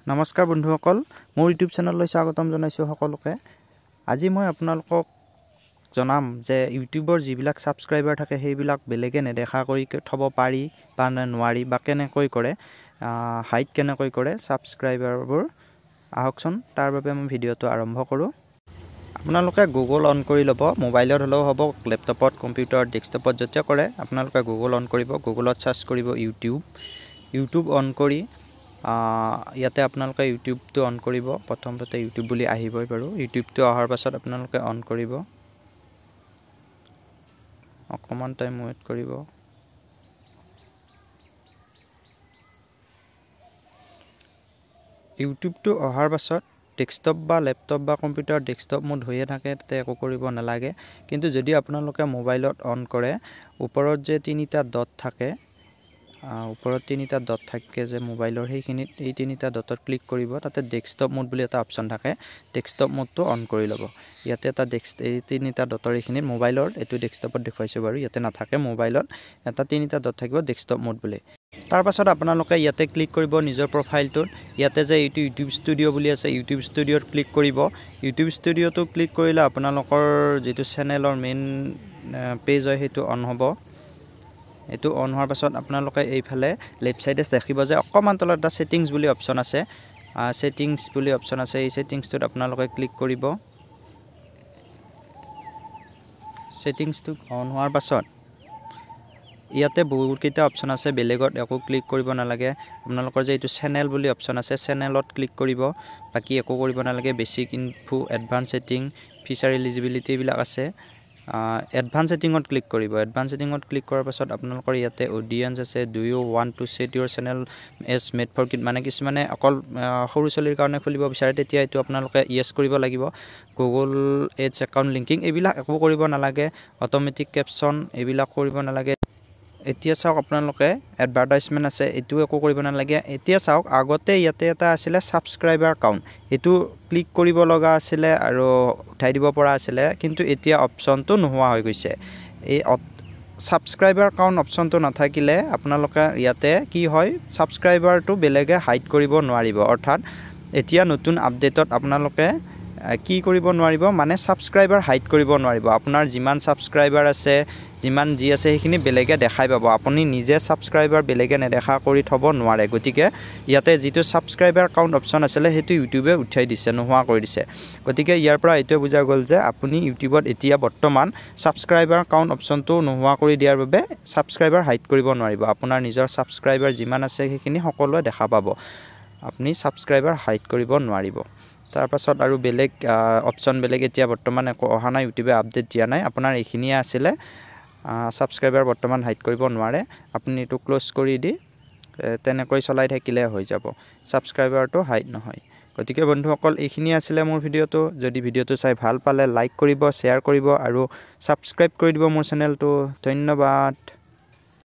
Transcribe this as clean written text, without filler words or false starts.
নমস্কাৰ বন্ধুসকল, মোৰ ইউটিউব চেনেললৈ স্বাগতম জনাইছোঁ সকলোকে। আজি মই আপোনালোকক জনাম যে ইউটিউবৰ যিবিলাক ছাবস্ক্ৰাইবাৰ থাকে সেইবিলাক বেলেগে নেদেখা কৰি থ'ব পাৰি বা নোৱাৰি বা কেনেকৈ কৰে, হাইড কেনেকৈ কৰে ছাবস্ক্ৰাইবাৰবোৰ। আহকচোন তাৰ বাবে মই ভিডিঅ'টো আৰম্ভ কৰোঁ। আপোনালোকে গুগল অন কৰি ল'ব, মোবাইলত হ'লেও হ'ব, লেপটপত, কম্পিউটাৰত, ডেস্কটপত যেতিয়া কৰে আপোনালোকে গুগল অন কৰিব। গুগলত চাৰ্চ কৰিব ইউটিউব অন কৰি ইয়াতে আপোনালোকে ইউটিউবটো অন কৰিব। প্ৰথমতে ইউটিউব বুলি আহিবই বাৰু। ইউটিউবটো অহাৰ পাছত আপোনালোকে অন কৰিব, অকণমান টাইম ৱেইট কৰিব। ইউটিউবটো অহাৰ পাছত ডেস্কটপ বা লেপটপ বা কম্পিউটাৰ ডেস্কটপ মোড হৈয়ে থাকে, তাতে একো কৰিব নালাগে। কিন্তু যদি আপোনালোকে মোবাইলত অন কৰে, ওপৰত যে তিনিটা ডট থাকে, যে মোবাইলৰ সেইখিনিত এই তিনিটা ডটত ক্লিক কৰিব। তাতে ডেস্কটপ মোড বুলি এটা অপশ্যন থাকে, ডেস্কটপ মোডটো অন কৰি ল'ব। ইয়াতে এটা এই তিনিটা ডটৰ এইখিনিত মোবাইলৰ, এইটো ডেস্কটপত দেখুৱাইছোঁ বাৰু, ইয়াতে নাথাকে। মোবাইলত এটা তিনিটা ডট থাকিব ডেস্কটপ মোড বুলি। তাৰ পাছত আপোনালোকে ইয়াতে ক্লিক কৰিব নিজৰ প্ৰফাইলটোত। ইয়াতে যে এইটো ইউটিউব ষ্টুডিঅ' বুলি আছে, ইউটিউব ষ্টুডিঅ'ত ক্লিক কৰিব। ইউটিউব ষ্টুডিঅ'টো ক্লিক কৰিলে আপোনালোকৰ যিটো চেনেলৰ মেইন পেজ হয় সেইটো অন হ'ব। এইটো অন হোৱাৰ পাছত আপোনালোকে এইফালে লেফ্ট চাইডে দেখিব যে অকণমান তলত এটা ছেটিংছ বুলি অপশ্যন আছে, এই ছেটিংছটোত আপোনালোকে ক্লিক কৰিব। ছেটিংছটো অন হোৱাৰ পাছত ইয়াতে বহুতকেইটা অপশ্যন আছে, বেলেগত একো ক্লিক কৰিব নালাগে। আপোনালোকৰ যে এইটো চেনেল বুলি অপশ্যন আছে, চেনেলত ক্লিক কৰিব। বাকী একো কৰিব নালাগে। Basic info, advance setting, feature eligibility এইবিলাক আছে। এডভান্স ছেটিঙত ক্লিক কৰিব। এডভান্স ছেটিঙত ক্লিক কৰাৰ পাছত আপোনালোকৰ ইয়াতে অডিয়েঞ্চ আছে। Do you want to set your channel as made for kid, মানে কিছুমানে অকল সৰু ছোৱালীৰ কাৰণে খুলিব বিচাৰে, তেতিয়া এইটো আপোনালোকে য়েছ কৰিব লাগিব। গুগল এডছ একাউণ্ট লিংকিং এইবিলাক একো কৰিব নালাগে। অট'মেটিক কেপশ্যন এইবিলাক কৰিব নালাগে। এতিয়া চাওক আপোনালোকে এডভাৰটাইজমেণ্ট আছে, এইটো একো কৰিব নালাগে। এতিয়া চাওক, আগতে ইয়াতে এটা আছিলে ছাবস্ক্ৰাইবাৰ কাউণ্ট, এইটো ক্লিক কৰিব লগা আছিলে আৰু উঠাই দিব পৰা আছিলে, কিন্তু এতিয়া অপশ্যনটো নোহোৱা হৈ গৈছে। এই ছাবস্ক্ৰাইবাৰ কাউণ্ট অপশ্যনটো নাথাকিলে আপোনালোকে ইয়াতে কি হয়, ছাবস্ক্ৰাইবাৰটো বেলেগে হাইড কৰিব নোৱাৰিব। অৰ্থাৎ এতিয়া নতুন আপডেটত আপোনালোকে কি কৰিব নোৱাৰিব, মানে ছাবস্ক্ৰাইবাৰ হাইড কৰিব নোৱাৰিব। আপোনাৰ যিমান ছাবস্ক্ৰাইবাৰ আছে, যিমান যি আছে সেইখিনি বেলেগে দেখাই পাব। আপুনি নিজে ছাবস্ক্ৰাইবাৰ বেলেগে নেদেখা কৰি থ'ব নোৱাৰে। গতিকে ইয়াতে যিটো ছাবস্ক্ৰাইবাৰ কাউণ্ট অপশ্যন আছিলে সেইটো ইউটিউবে উঠাই দিছে, নোহোৱা কৰি দিছে। গতিকে ইয়াৰ পৰা এইটোৱে বুজা গ'ল যে আপুনি ইউটিউবত এতিয়া বৰ্তমান ছাবস্ক্ৰাইবাৰ কাউণ্ট অপশ্যনটো নোহোৱা কৰি দিয়াৰ বাবে ছাবস্ক্ৰাইবাৰ হাইড কৰিব নোৱাৰিব। আপোনাৰ নিজৰ ছাবস্ক্ৰাইবাৰ যিমান আছে সেইখিনি সকলোৱে দেখা পাব, আপুনি ছাবস্ক্ৰাইবাৰ হাইড কৰিব নোৱাৰিব। তাৰপাছত আৰু বেলেগ অপশ্যন বেলেগ এতিয়া বৰ্তমান একো অহা নাই, ইউটিউবে আপডেট দিয়া নাই। আপোনাৰ এইখিনিয়ে আছিলে, ছাবস্ক্ৰাইবাৰ বৰ্তমান হাইড কৰিব নোৱাৰে। আপুনি এইটো ক্ল'জ কৰি দি তেনেকৈ চলাই থাকিলে হৈ যাব, ছাবস্ক্ৰাইবাৰটো হাইড নহয়। গতিকে বন্ধুসকল, এইখিনি আছিলে মোৰ ভিডিঅ'টো। যদি ভিডিঅ'টো চাই ভাল পালে লাইক কৰিব, শ্বেয়াৰ কৰিব আৰু ছাবস্ক্ৰাইব কৰি দিব মোৰ চেনেলটো। ধন্যবাদ।